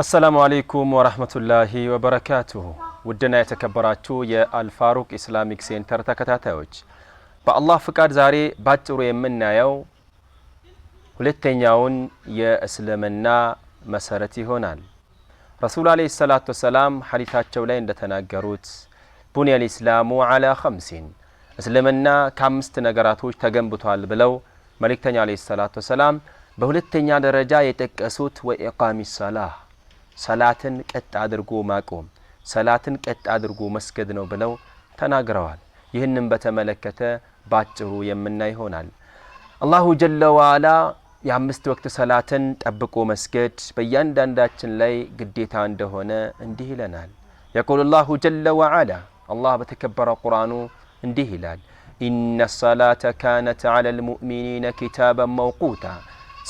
السلام عليكم ورحمة الله وبركاته ودنا يتكبراتو يا الفاروق إسلاميك سنتر تكتاتوج بالله فقاد زاري باترو يمنايو ሁለተኛውን የእስልምና መሰረት ይሆናል ረሱል አለይሂ ሰላቱ ወሰለም ሐዲታቸው ላይ እንደተናገሩት ቡንያ الاسلام على 5 እስልምና ከአምስት ነገራቶች ተገንብቷል ብለው መልእክተኛ አለይሂ ሰላቱ ወሰለም በሁለተኛ ደረጃ የጠቀሱት ወኢቃሚ ሰላህ ሰላትን ቀጥ አድርጎ ማቆም ሰላትን ቀጥ አድርጎ መስገድ ነው ብለው ተናግረዋል ይህንን በተመለከተ ባጭሩ የምናይ ይሆናል አላሁ ጀለ ወዐላ የአምስት ወቅት ሰላትን ጠብቆ መስገድ በእያንዳንዳችን ላይ ግዴታ እንደሆነ እንዲህ ይለናል يقول الله جل وعلا الله بتكبر القرآن እንዲህ ይላል إن الصلاة كانت على المؤمنين كتابا موقوتا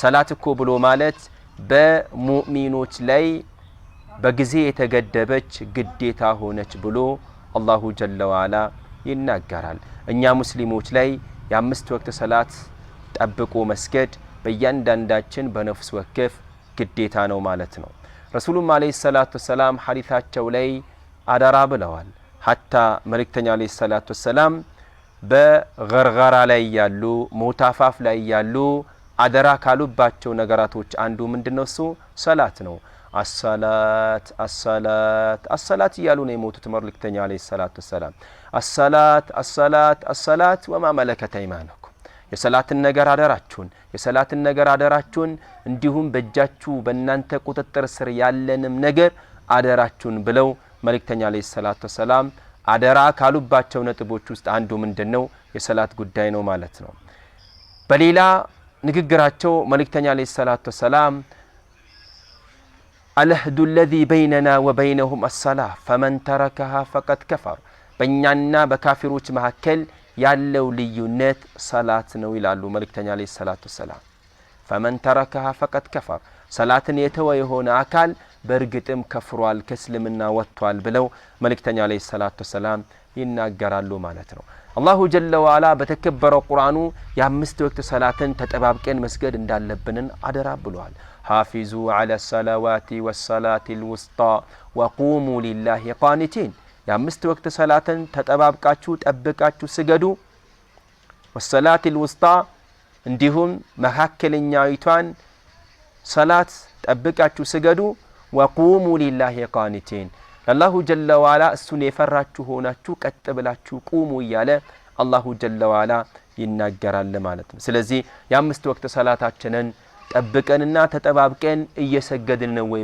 صلاة እኮ ብሎ ማለት በሙእሚኖች ላይ በጊዜ የተገደበች ግዴታ ሆነች ብሎ አላሁ ጀለ ወዐላ ይናገራል እኛ ሙስሊሞች ላይ የአምስት ወቅት ሰላት ጠብቆ መስገድ በእያንዳንዳችን በነፍስ ወከፍ ግዴታ ነው ማለት ነው ረሱሉም አለይሂ ሰላቱ ወሰለም ሐዲታቸው ላይ አደራ ብለዋል ሐታ መልእክተኛ አለይሂ ሰላቱ ወሰለም በገርገራ ላይ ያሉ ሞታፋፍ ላይ ያሉ አደራ ካሉባቸው ነገራቶች አንዱ ምንድነው እሱ ሰላት ነው الصلاة الصلاة الصلاة يالو ነው የሞቱት መልእክተኛ አለይሂ ሰላቱ ወሰለም الصلاة الصلاة الصلاة وما ملكت ايمانكم የሰላትን ነገር አደራችሁን እንዲሁም በእጃችሁ በእናንተ ቁጥጥር ስር ያለንም ነገር አደራችሁን ብለው መልእክተኛ አለይሂ ሰላቱ ወሰለም አደራ ካሉባቸው ነጥቦች ውስጥ አንዱ ምንድነው የሰላት ጉዳይ ነው ማለት ነው በሌላ ንግግራቸው መልእክተኛ አለይሂ ሰላቱ ወሰለም العهد الذي بيننا وبينهم الصلاة فمن تركها فقد كفر በእኛና በካፊሮች መካከል ያለው ልዩነት ሰላት ነው ይላሉ መልእክተኛ አለይሂ ሰላቱ ወሰለም فمن تركها فقد كفر ሰላትን የተወ የሆነ አካል በእርግጥም ከፍሯል ከእስልምና ወጥቷል ብለው መልእክተኛ አለይሂ ሰላቱ ወሰለም ይናገራሉ ማለት ነው አላሁ ጀለ ወዐላ በተከበረው ቁርአኑ የአምስት ወቅት ሰላትን ተጠባብቀን መስገድ እንዳለብን አደራ ብሏል حافظوا على الصلوات والصلاة الوسطى وقوموا لله قانتين የአምስት ወቅት ሰላትን ተጠባብቃችሁ ጠብቃችሁ ስገዱ والصلاة الوسطى እንዲሁም መካከለኛይቷን ሰላት ጠብቃችሁ ስገዱ وقوموا لله قانتين አላሁ ጀለ ወዐላ እሱን የፈራችሁ ሆናችሁ ቀጥ ብላችሁ ቁሙ ይያለ አላሁ ጀለ ወዐላ ይናገራል ማለት ነው ስለዚህ የአምስት ወቅት ሰላታችንን ጠብቀንና ተጠባብቀን እየሰገድን ነው ወይ